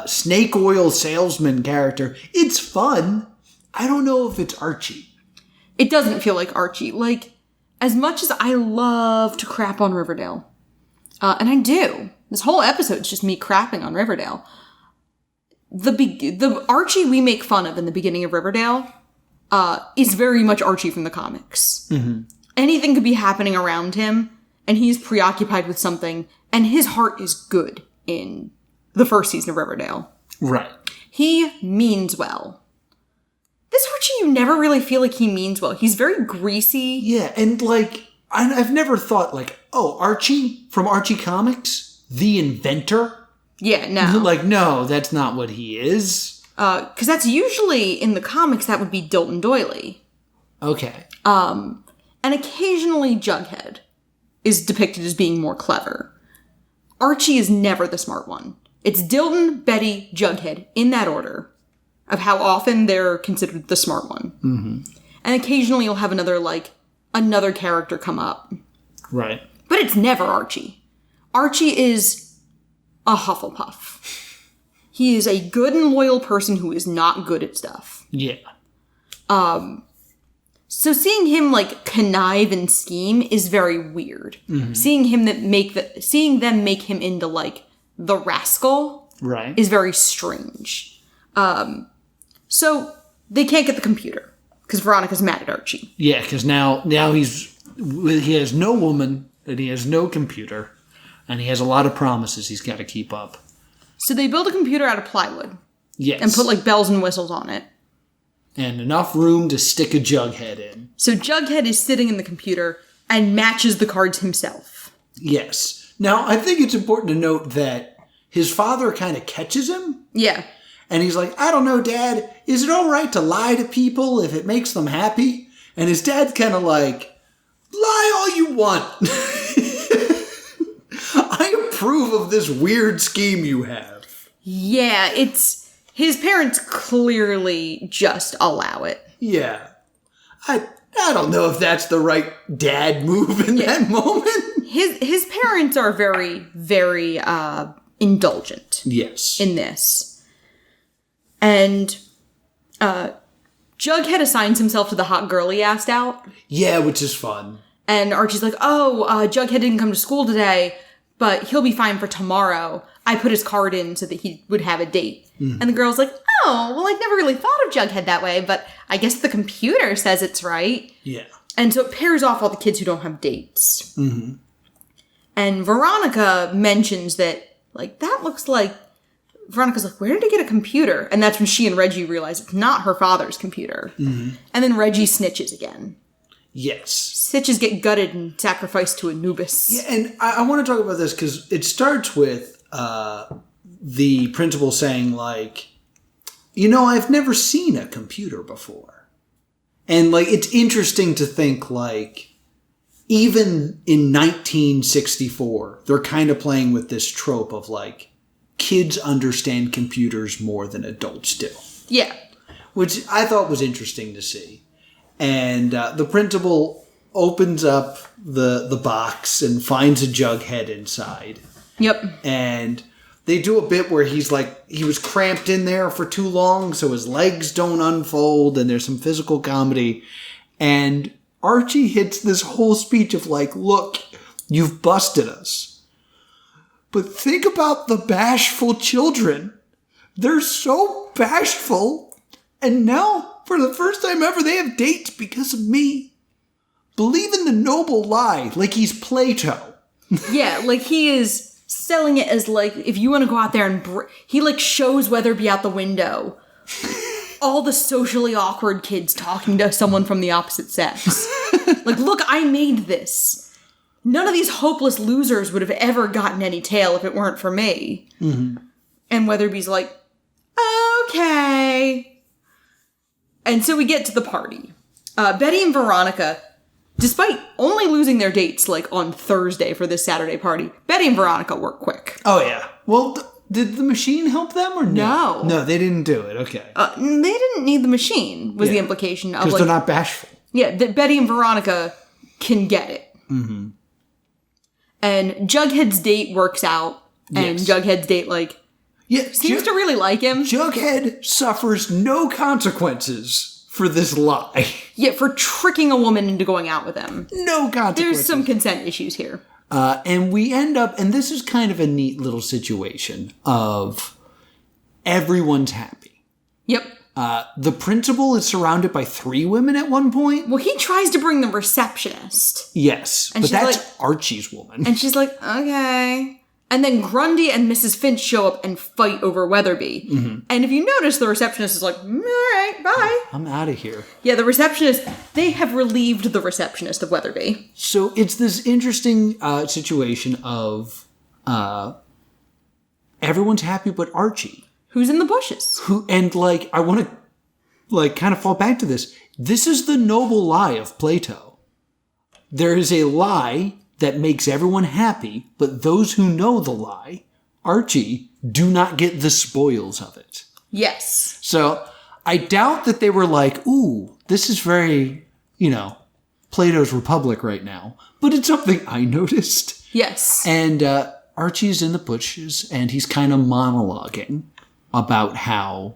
snake oil salesman character, it's fun. I don't know if it's Archie. It doesn't feel like Archie. Like, as much as I love to crap on Riverdale, and I do, this whole episode's just me crapping on Riverdale, the Archie we make fun of in the beginning of Riverdale is very much Archie from the comics. Anything could be happening around him, and he's preoccupied with something, and his heart is good. in the first season of Riverdale. Right. He means well. This Archie, you never really feel like he means well. He's very greasy. Yeah, and like, I've never thought like, oh, Archie from Archie Comics, the inventor? Yeah, no. Like, no, that's not what he is. Because that's usually, in the comics, that would be Dilton Doily. Okay. And occasionally Jughead is depicted as being more clever. Archie is never the smart one. It's Dilton, Betty, Jughead, in that order of how often they're considered the smart one. Mm-hmm. And occasionally you'll have another character come up. Right. But it's never Archie. Archie is a Hufflepuff. He is a good and loyal person who is not good at stuff. Yeah. So seeing him like connive and scheme is very weird. Mm-hmm. Seeing them make him into like the rascal, right, is very strange. So they can't get the computer because Veronica's mad at Archie. Yeah, because now he has no woman and he has no computer, and he has a lot of promises he's got to keep up. So they build a computer out of plywood. Yes. And put like bells and whistles on it. And enough room to stick a Jughead in. So Jughead is sitting in the computer and matches the cards himself. Yes. Now, I think it's important to note that his father kind of catches him. Yeah. And he's like, I don't know, Dad, is it all right to lie to people if it makes them happy? And his dad's kind of like, lie all you want. I approve of this weird scheme you have. Yeah, his parents clearly just allow it. Yeah. I don't know if that's the right dad move in that moment. His parents are very, very indulgent. Yes. In this. And Jughead assigns himself to the hot girl he asked out. Yeah, which is fun. And Archie's like, Jughead didn't come to school today, but he'll be fine for tomorrow. I put his card in so that he would have a date. Mm. And the girl's like, oh, well, I'd never really thought of Jughead that way, but I guess the computer says it's right. Yeah. And so it pairs off all the kids who don't have dates. Mm-hmm. And Veronica mentions that, like, that looks like... Veronica's like, where did he get a computer? And that's when she and Reggie realize it's not her father's computer. Mm-hmm. And then Reggie snitches again. Yes. Snitches get gutted and sacrificed to Anubis. Yeah, and I want to talk about this because it starts with the principal saying, like, I've never seen a computer before. And, like, it's interesting to think, like, even in 1964, they're kind of playing with this trope of, like, kids understand computers more than adults do. Yeah. Which I thought was interesting to see. And the principal opens up the box and finds a Jughead inside. Yep. And they do a bit where he's like, he was cramped in there for too long, so his legs don't unfold, and there's some physical comedy. And Archie hits this whole speech of like, look, you've busted us. But think about the bashful children. They're so bashful. And now, for the first time ever, they have dates because of me. Believe in the noble lie, like he's Plato. Yeah, like he is selling it as like, if you want to go out there and... he like shows Weatherby out the window. All the socially awkward kids talking to someone from the opposite sex. Like, look, I made this. None of these hopeless losers would have ever gotten any tail if it weren't for me. Mm-hmm. And Weatherby's like, okay. And so we get to the party. Betty and Veronica, despite only losing their dates like on Thursday for this Saturday party, Betty and Veronica work quick. Oh, yeah. Well, did the machine help them or no? No, they didn't do it. Okay. They didn't need the machine, was the implication. Because they're not bashful. Yeah, that Betty and Veronica can get it. Mm-hmm. And Jughead's date works out. And Jughead's date, like, seems to really like him. Jughead suffers no consequences for this lie. Yeah, for tricking a woman into going out with him. No consequences. There's some consent issues here. And we end up, and this is kind of a neat little situation of everyone's happy. Yep. The principal is surrounded by 3 women at one point. Well, he tries to bring the receptionist. Yes, and but that's like, Archie's woman. And she's like, okay. And then Grundy and Mrs. Finch show up and fight over Weatherby. And if you notice, the receptionist is like, all right, bye. I'm out of here. Yeah, the receptionist, they have relieved the receptionist of Weatherby. So it's this interesting situation of everyone's happy but Archie. Who's in the bushes? And I want to kind of fall back to this. This is the noble lie of Plato. There is a lie that makes everyone happy, but those who know the lie, Archie, do not get the spoils of it. Yes. So I doubt that they were like, ooh, this is very, Plato's Republic right now. But it's something I noticed. Yes. And Archie's in the bushes, and he's kind of monologuing about how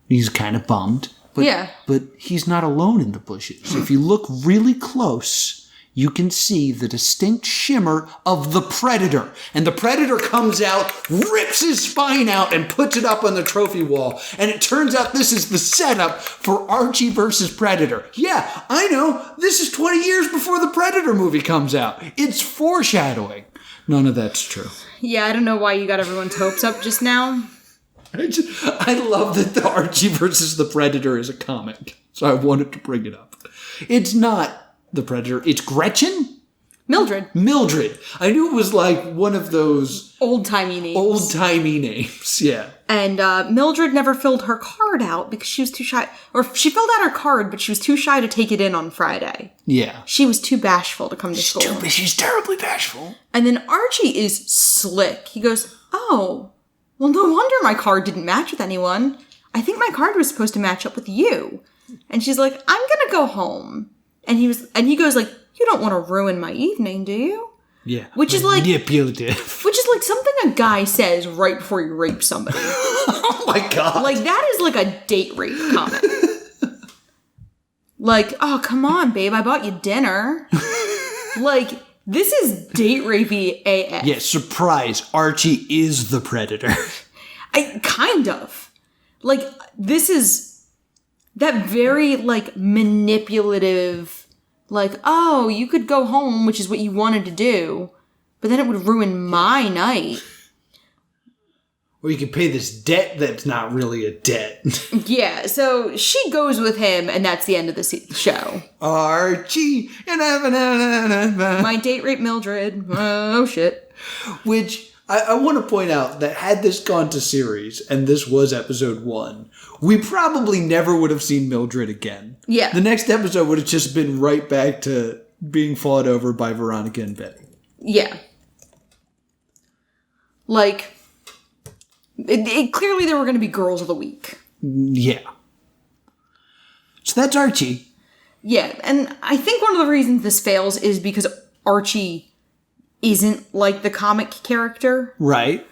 he's kind of bummed. But he's not alone in the bushes. If you look really close, you can see the distinct shimmer of the Predator. And the Predator comes out, rips his spine out, and puts it up on the trophy wall. And it turns out this is the setup for Archie versus Predator. Yeah, I know. This is 20 years before the Predator movie comes out. It's foreshadowing. None of that's true. Yeah, I don't know why you got everyone's hopes up just now. I love that the Archie versus the Predator is a comic. So I wanted to bring it up. It's not the Predator. It's Gretchen? Mildred. I knew it was one of those old-timey names, yeah. And Mildred never filled her card out because she was too shy. Or she filled out her card, but she was too shy to take it in on Friday. Yeah. She was too bashful to come to school. She's terribly bashful. And then Archie is slick. He goes, oh, well, no wonder my card didn't match with anyone. I think my card was supposed to match up with you. And she's like, I'm going to go home. And he goes you don't want to ruin my evening, do you? Yeah. Which is manipulative. Which is something a guy says right before you rape somebody. Oh my God. That is a date rape comment. Oh, come on, babe, I bought you dinner. This is date rapey AF. Yeah, surprise. Archie is the Predator. Kind of. This is that very, manipulative, oh, you could go home, which is what you wanted to do, but then it would ruin my night. Or you could pay this debt that's not really a debt. Yeah, so she goes with him, and that's the end of the show. Archie! My date rape Mildred. Oh, shit. Which, I want to point out that had this gone to series, and this was episode 1, we probably never would have seen Mildred again. Yeah. The next episode would have just been right back to being fought over by Veronica and Betty. Yeah. Clearly there were going to be girls of the week. Yeah. So that's Archie. Yeah, and I think one of the reasons this fails is because Archie isn't like the comic character. Right.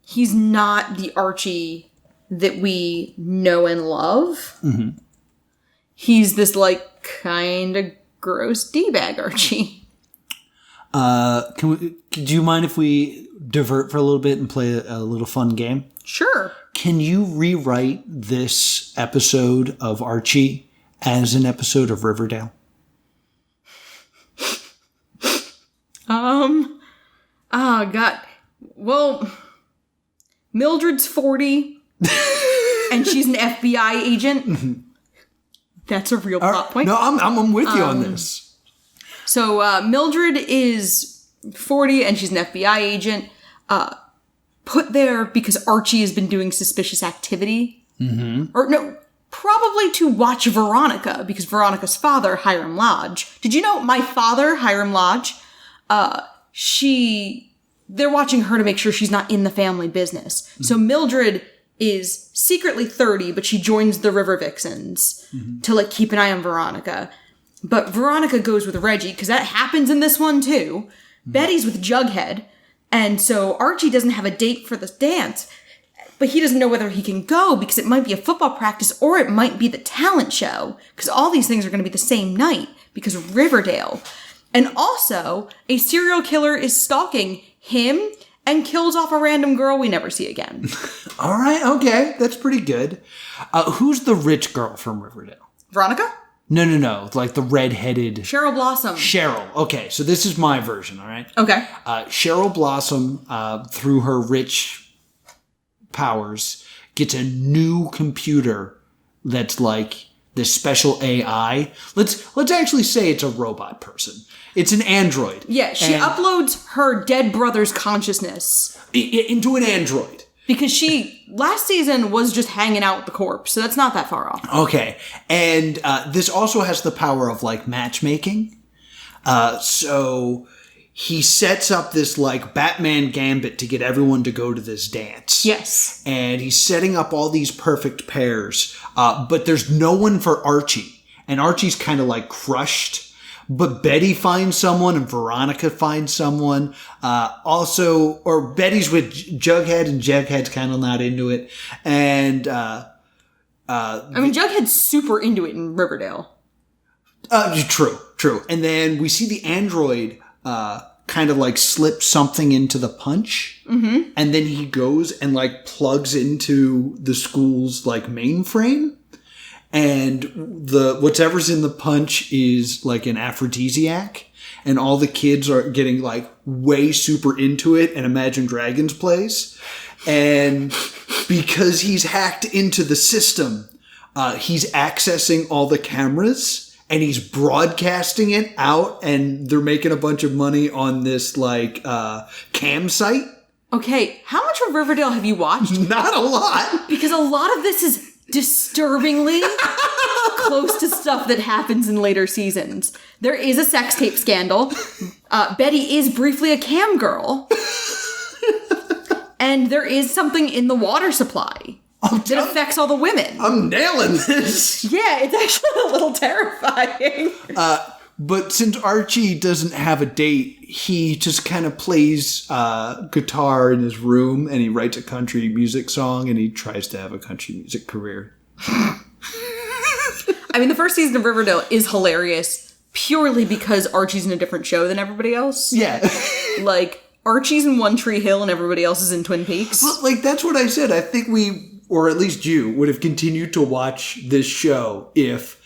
He's not the Archie that we know and love. Mm-hmm. He's this, kind of gross D-bag Archie. Do you mind if we divert for a little bit and play a little fun game? Sure. Can you rewrite this episode of Archie as an episode of Riverdale? Oh, God. Well, Mildred's 40, and she's an FBI agent. That's a real plot point. No, I'm with you on this. So, Mildred is 40, and she's an FBI agent, put there because Archie has been doing suspicious activity. Mm-hmm. Or, no, probably to watch Veronica, because Veronica's father, Hiram Lodge. Did you know my father, Hiram Lodge, they're watching her to make sure she's not in the family business. Mm-hmm. So Mildred is secretly 30, but she joins the River Vixens to keep an eye on Veronica. But Veronica goes with Reggie, because that happens in this one too. Mm-hmm. Betty's with Jughead, and so Archie doesn't have a date for the dance, but he doesn't know whether he can go because it might be a football practice or it might be the talent show, because all these things are going to be the same night because of Riverdale. And also, a serial killer is stalking him and kills off a random girl we never see again. All right, okay. That's pretty good. Who's the rich girl from Riverdale? Veronica? No. Like the red-headed... Cheryl Blossom. Cheryl. Okay, so this is my version, all right? Okay. Cheryl Blossom, through her rich powers, gets a new computer that's like this special AI. Let's actually say it's a robot person. It's an android. Yeah, she uploads her dead brother's consciousness into an android. Because she, last season, was just hanging out with the corpse, so that's not that far off. Okay. And this also has the power of, like, matchmaking. So he sets up this, like, Batman gambit to get everyone to go to this dance. Yes. And he's setting up all these perfect pairs. But there's no one for Archie. And Archie's kind of, like, crushed. But Betty finds someone and Veronica finds someone. Or Betty's with Jughead and Jughead's kind of not into it. And, Jughead's super into it in Riverdale. True. And then we see the android, kind of like slip something into the punch. Mm-hmm. And then he goes and like plugs into the school's like mainframe. And whatever's in the punch is like an aphrodisiac, and all the kids are getting like way super into it and Imagine Dragons plays. And because he's hacked into the system, he's accessing all the cameras and he's broadcasting it out, and they're making a bunch of money on this like cam site. Okay, how much of Riverdale have you watched? Not a lot. Because a lot of this is disturbingly close to stuff that happens in later seasons. There is a sex tape scandal. Betty is briefly a cam girl. And there is something in the water supply that affects all the women. I'm nailing this. Yeah, it's actually a little terrifying. But since Archie doesn't have a date, he just kind of plays guitar in his room, and he writes a country music song, and he tries to have a country music career. The first season of Riverdale is hilarious purely because Archie's in a different show than everybody else. Yeah. Like, Archie's in One Tree Hill and everybody else is in Twin Peaks. Well, like, that's what I said. I think we, or at least you, would have continued to watch this show if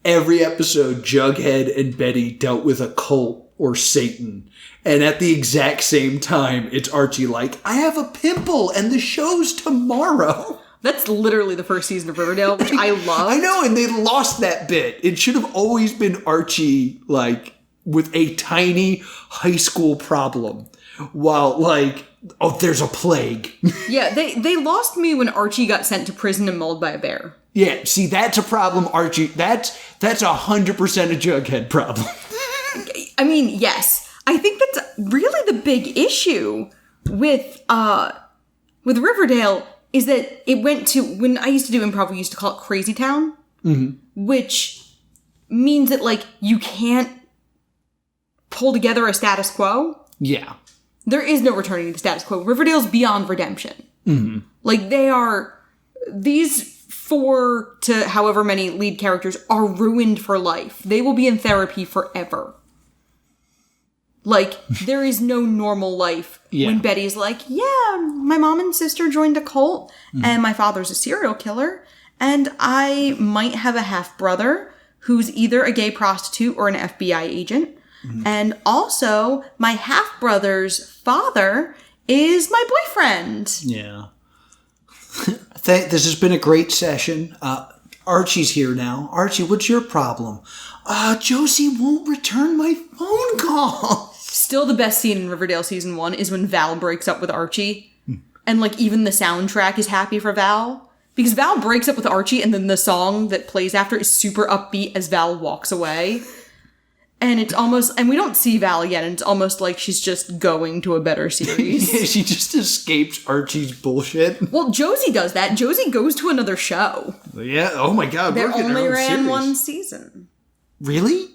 every episode Jughead and Betty dealt with a cult or Satan. And at the exact same time, it's Archie like, I have a pimple and the show's tomorrow. That's literally the first season of Riverdale, which I love. I know, and they lost that bit. It should have always been Archie, like, with a tiny high school problem. While, like, oh, there's a plague. Yeah, they lost me when Archie got sent to prison and mauled by a bear. Yeah, see, that's a problem, Archie. That's 100% a Jughead problem. Yes. I think that's really the big issue with Riverdale is that it went to, when I used to do improv, we used to call it Crazy Town, which means that, like, you can't pull together a status quo. Yeah. There is no returning to the status quo. Riverdale's beyond redemption. Mm-hmm. Like, these 4 to however many lead characters are ruined for life. They will be in therapy forever. Like, there is no normal life when Betty's like, yeah, my mom and sister joined a cult, and my father's a serial killer, and I might have a half-brother who's either a gay prostitute or an FBI agent. And also, my half-brother's father is my boyfriend. Yeah. This has been a great session. Archie's here now. Archie, what's your problem? Josie won't return my phone call. Still the best scene in Riverdale Season 1 is when Val breaks up with Archie. And, like, even the soundtrack is happy for Val. Because Val breaks up with Archie, and then the song that plays after is super upbeat as Val walks away. And it's almost, and we don't see Val again, and it's almost like she's just going to a better series. Yeah, she just escapes Archie's bullshit. Well, Josie does that. Josie goes to another show. Yeah, oh my god. They only only ran one season. Really?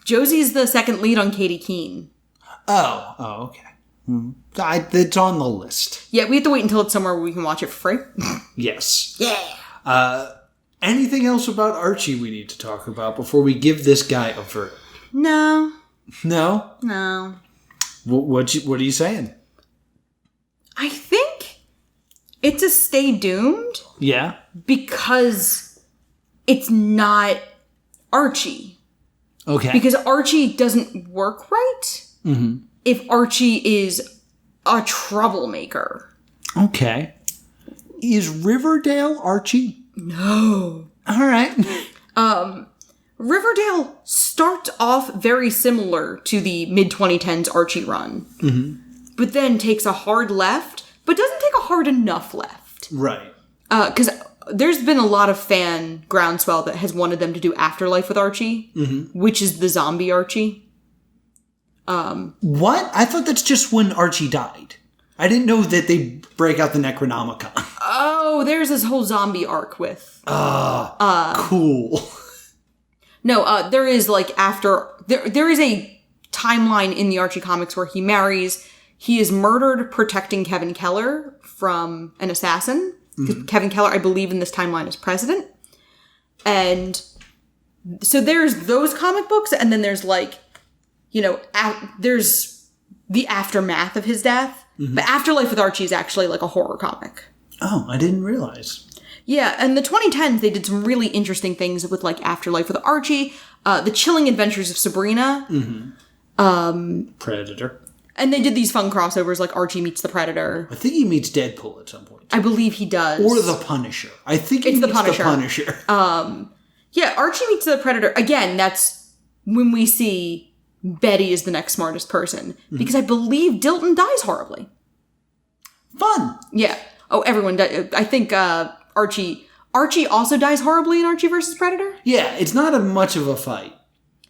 Josie's the second lead on Katie Keene. Oh, okay. It's on the list. Yeah, we have to wait until it's somewhere where we can watch it for free. Yes. Yeah. Anything else about Archie we need to talk about before we give this guy a verdict? No. No? No. What are you saying? I think it's a stay doomed. Yeah. Because it's not Archie. Okay. Because Archie doesn't work right if Archie is a troublemaker. Okay. Is Riverdale Archie? No. All right. Riverdale starts off very similar to the mid-2010s Archie run. But then takes a hard left, but doesn't take a hard enough left. Right. Because there's been a lot of fan groundswell that has wanted them to do Afterlife with Archie, which is the zombie Archie. What? I thought that's just when Archie died. I didn't know that they break out the Necronomicon. Oh, there's this whole zombie arc with. Cool. No, there is like there is a timeline in the Archie comics where he marries. He is murdered protecting Kevin Keller from an assassin. Kevin Keller, I believe, in this timeline is president. And so there's those comic books, and then there's like, there's the aftermath of his death. But Afterlife with Archie is actually like a horror comic. Oh, I didn't realize. Yeah, and the 2010s, they did some really interesting things with like Afterlife with Archie, The Chilling Adventures of Sabrina. Predator. And they did these fun crossovers like Archie meets the Predator. I think he meets Deadpool at some point. I believe he does. Or the Punisher. I think it's the Punisher. Yeah, Archie meets the Predator. Again, that's when we see Betty is the next smartest person. Because I believe Dilton dies horribly. Fun. Yeah. Oh, everyone does. I think Archie also dies horribly in Archie versus Predator. Yeah, it's not much of a fight.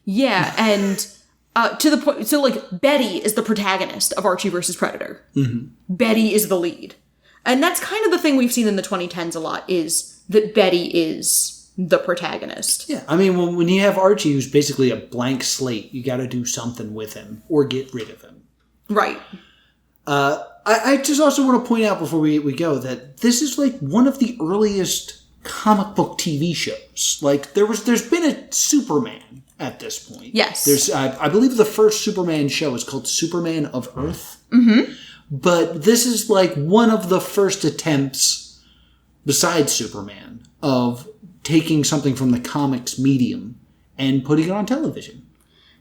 Yeah, and to the point, so like Betty is the protagonist of Archie versus Predator. Betty is the lead. And that's kind of the thing we've seen in the 2010s a lot, is that Betty is the protagonist. Yeah, I mean, when you have Archie, who's basically a blank slate, you got to do something with him or get rid of him. Right. I just also want to point out before we go that this is like one of the earliest comic book TV shows. Like there's been a Superman at this point. Yes. There's I believe the first Superman show is called Superman of Earth. But this is like one of the first attempts, besides Superman, of taking something from the comics medium and putting it on television.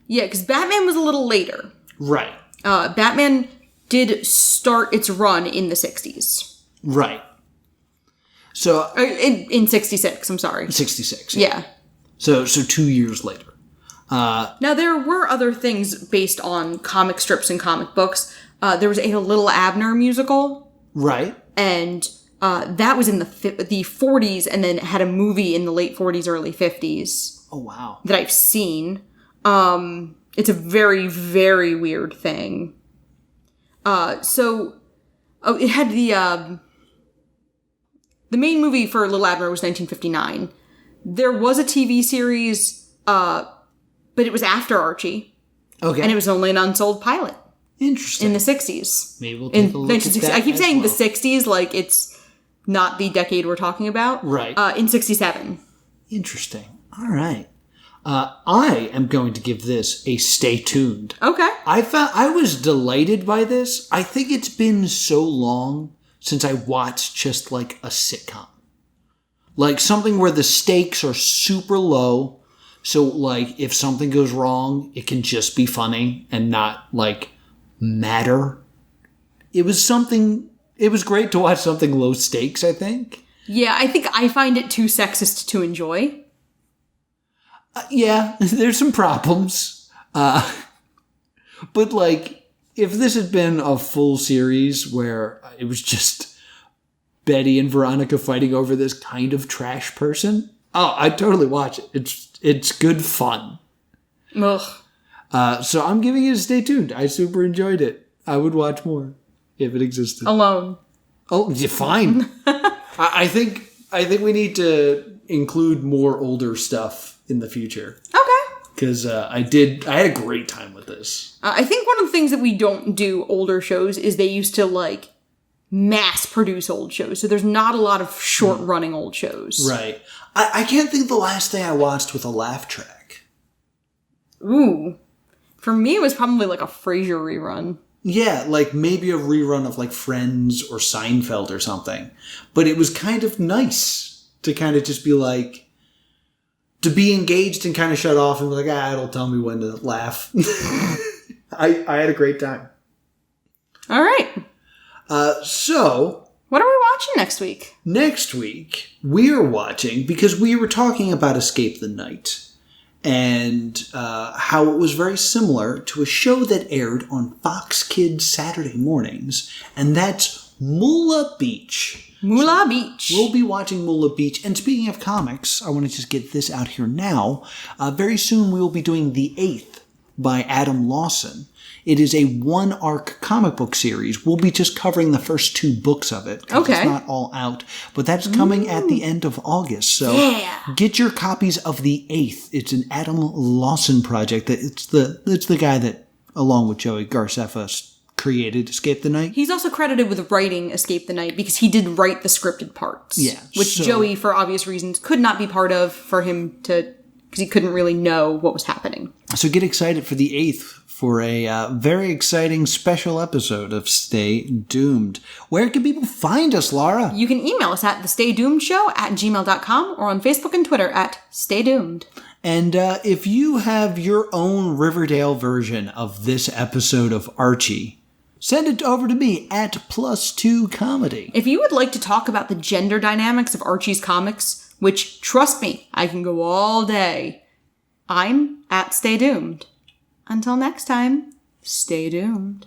Yeah, because Batman was a little later. Right. Batman did start its run in the 60s. Right. So in 66, I'm sorry. 66. Yeah. So 2 years later. Now, there were other things based on comic strips and comic books. There was a Little Abner musical. Right. And that was in the 40s, and then had a movie in the late 40s, early 50s. Oh, wow. That I've seen. It's a very, very weird thing. It had the main movie for Little Abner was 1959. There was a TV series, but it was after Archie. Okay. And it was only an unsold pilot. Interesting. In the 60s. Maybe we'll take a look at that. I keep saying well. the 60s like it's not the decade we're talking about. Right. In 67. Interesting. All right. I am going to give this a stay tuned. Okay. I was delighted by this. I think it's been so long since I watched just like a sitcom. Like something where the stakes are super low. So like if something goes wrong, it can just be funny and not like matter. It was great to watch something low stakes, I think. Yeah, I think I find it too sexist to enjoy. Yeah, there's some problems. But like, if this had been a full series where it was just Betty and Veronica fighting over this kind of trash person, I'd totally watch it. It's good fun. Ugh. So I'm giving it a stay tuned. I super enjoyed it. I would watch more if it existed. Alone. Oh, yeah, fine. I think we need to include more older stuff in the future. Okay. Because I had a great time with this. I think one of the things that we don't do older shows is they used to like mass produce old shows. So there's not a lot of short running old shows. Right. I can't think the last thing I watched with a laugh track. Ooh. For me, it was probably like a Frasier rerun. Yeah, like maybe a rerun of like Friends or Seinfeld or something. But it was kind of nice to kind of just be like, to be engaged and kind of shut off and be like, it'll tell me when to laugh. I had a great time. All right. So, what are we watching next week? Next week, we are watching, because we were talking about Escape the Night, and how it was very similar to a show that aired on Fox Kids Saturday mornings, and that's Moolah Beach. Moolah Beach. We'll be watching Moolah Beach. And speaking of comics, I want to just get this out here now. Very soon we will be doing The Eighth by Adam Lawson. It is a one-arc comic book series. We'll be just covering the first 2 books of it. Okay. It's not all out. But that's coming at the end of August. So get your copies of The Eighth. It's an Adam Lawson project. It's the guy that, along with Joey Garcefa, created Escape the Night. He's also credited with writing Escape the Night because he did write the scripted parts. Yeah. Which Joey, for obvious reasons, could not be part of because he couldn't really know what was happening. So get excited for The Eighth for a very exciting special episode of Stay Doomed. Where can people find us, Laura? You can email us at thestaydoomedshow@gmail.com or on Facebook and Twitter at Stay Doomed. And if you have your own Riverdale version of this episode of Archie, send it over to me at +2 Comedy. If you would like to talk about the gender dynamics of Archie's comics, which, trust me, I can go all day, I'm at Stay Doomed. Until next time, stay doomed.